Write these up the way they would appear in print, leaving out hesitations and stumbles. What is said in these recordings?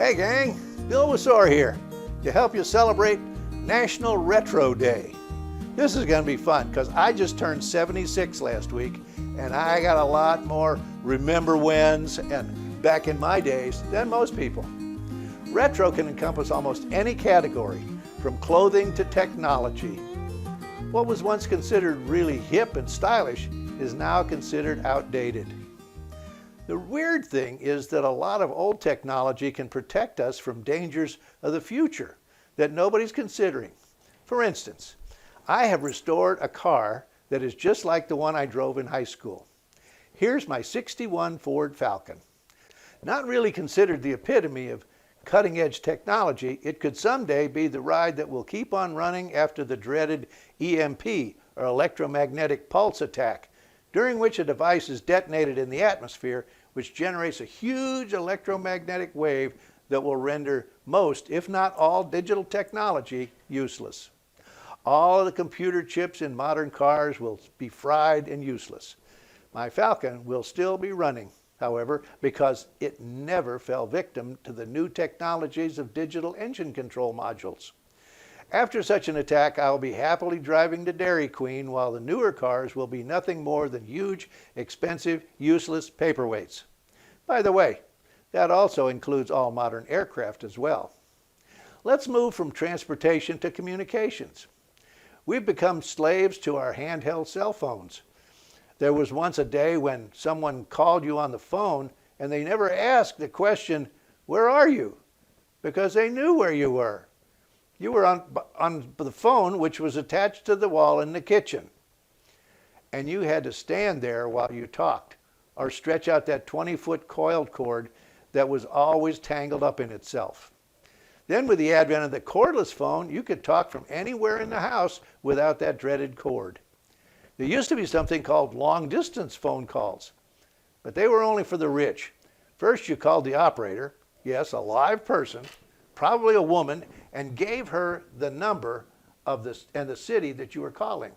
Hey gang, Bill Wasore here to help you celebrate National Retro Day. This is going to be fun because I just turned 76 last week and I got a lot more remember whens and back in my days than most people. Retro can encompass almost any category, from clothing to technology. What was once considered really hip and stylish is now considered outdated. The weird thing is that a lot of old technology can protect us from dangers of the future that nobody's considering. For instance, I have restored a car that is just like the one I drove in high school. Here's my '61 Ford Falcon. Not really considered the epitome of cutting-edge technology, it could someday be the ride that will keep on running after the dreaded EMP, or electromagnetic pulse attack, during which a device is detonated in the atmosphere, which generates a huge electromagnetic wave that will render most, if not all, digital technology useless. All of the computer chips in modern cars will be fried and useless. My Falcon will still be running, however, because it never fell victim to the new technologies of digital engine control modules. After such an attack, I will be happily driving to Dairy Queen, while the newer cars will be nothing more than huge, expensive, useless paperweights. By the way, that also includes all modern aircraft as well. Let's move from transportation to communications. We've become slaves to our handheld cell phones. There was once a day when someone called you on the phone and they never asked the question, "Where are you?" because they knew where you were. You were on the phone, which was attached to the wall in the kitchen. And you had to stand there while you talked, or stretch out that 20-foot coiled cord that was always tangled up in itself. Then with the advent of the cordless phone, you could talk from anywhere in the house without that dreaded cord. There used to be something called long-distance phone calls, but they were only for the rich. First you called the operator, yes, a live person, probably a woman, and gave her the number of the city that you were calling.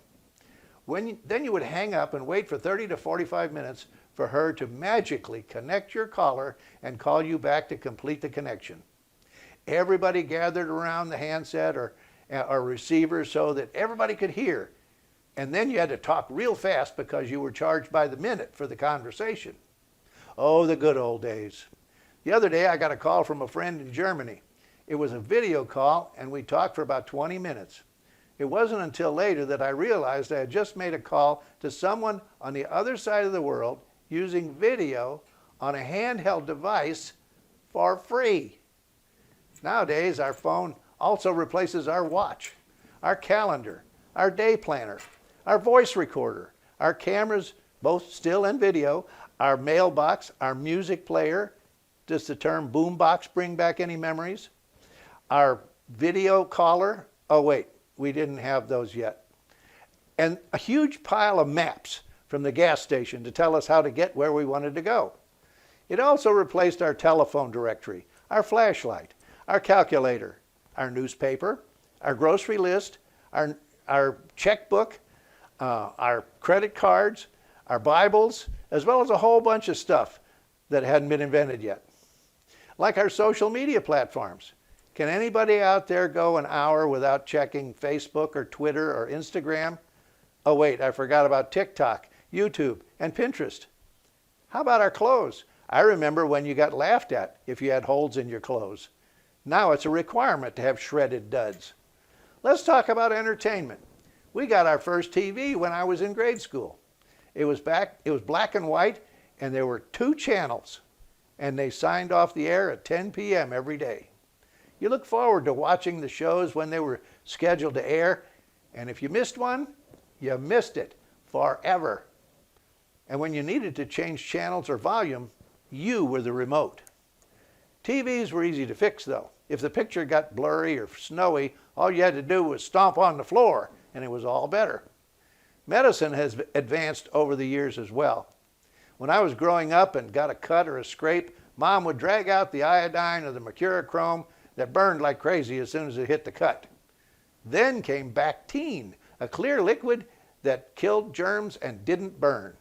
Then you would hang up and wait for 30 to 45 minutes for her to magically connect your caller and call you back to complete the connection. Everybody gathered around the handset or receiver so that everybody could hear. And then you had to talk real fast because you were charged by the minute for the conversation. Oh, the good old days. The other day I got a call from a friend in Germany. It was a video call and we talked for about 20 minutes. It wasn't until later that I realized I had just made a call to someone on the other side of the world using video on a handheld device for free. Nowadays, our phone also replaces our watch, our calendar, our day planner, our voice recorder, our cameras, both still and video, our mailbox, our music player. Does the term boombox bring back any memories? Our video caller. Oh wait, we didn't have those yet. And a huge pile of maps from the gas station to tell us how to get where we wanted to go. It also replaced our telephone directory, our flashlight, our calculator, our newspaper, our grocery list, our checkbook, our credit cards, our Bibles, as well as a whole bunch of stuff that hadn't been invented yet. Like our social media platforms. Can anybody out there go an hour without checking Facebook or Twitter or Instagram? Oh wait, I forgot about TikTok, YouTube, and Pinterest. How about our clothes? I remember when you got laughed at if you had holes in your clothes. Now it's a requirement to have shredded duds. Let's talk about entertainment. We got our first TV when I was in grade school. It was black and white, and there were 2 channels, and they signed off the air at 10 p.m. every day. You look forward to watching the shows when they were scheduled to air, and if you missed one, you missed it forever. And when you needed to change channels or volume, you were the remote. TVs were easy to fix though. If the picture got blurry or snowy, all you had to do was stomp on the floor and it was all better. Medicine has advanced over the years as well. When I was growing up and got a cut or a scrape, Mom would drag out the iodine or the mercurochrome that burned like crazy as soon as it hit the cut. Then came Bactine, a clear liquid that killed germs and didn't burn.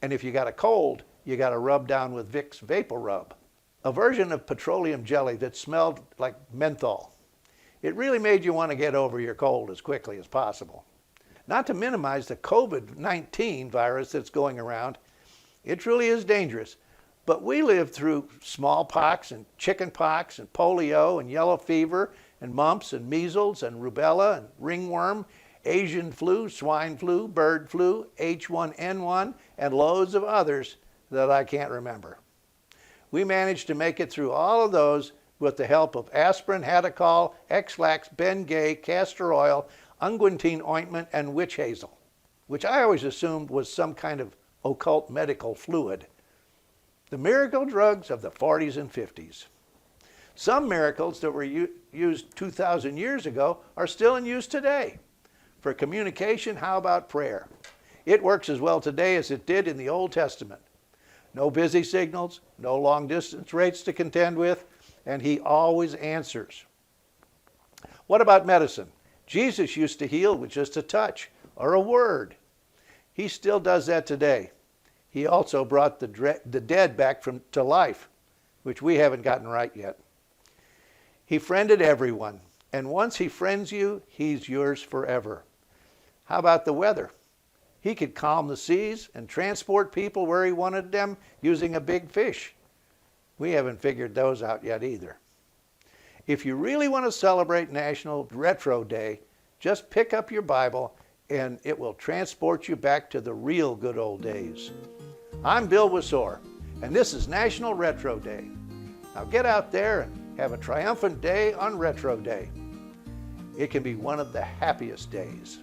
And if you got a cold, you got to rub down with Vicks Vapor Rub. a version of petroleum jelly that smelled like menthol. It really made you want to get over your cold as quickly as possible. Not to minimize the COVID-19 virus that's going around, it truly is dangerous. But we lived through smallpox and chickenpox and polio and yellow fever and mumps and measles and rubella and ringworm, Asian flu, swine flu, bird flu, H1N1, and loads of others that I can't remember. We managed to make it through all of those with the help of aspirin, Hadacol, X-Lax, Bengay, castor oil, unguentine ointment, and witch hazel, which I always assumed was some kind of occult medical fluid. The miracle drugs of the 40s and 50s. Some miracles that were used 2,000 years ago are still in use today. For communication, how about prayer? It works as well today as it did in the Old Testament. No busy signals, no long distance rates to contend with, and he always answers. What about medicine? Jesus used to heal with just a touch or a word. He still does that today. He also brought the dead back to life, which we haven't gotten right yet. He friended everyone, and once he friends you, he's yours forever. How about the weather? He could calm the seas and transport people where he wanted them using a big fish. We haven't figured those out yet either. If you really want to celebrate National Retro Day, just pick up your Bible and it will transport you back to the real good old days. I'm Bill Wisor, and this is National Retro Day. Now get out there and have a triumphant day on Retro Day. It can be one of the happiest days.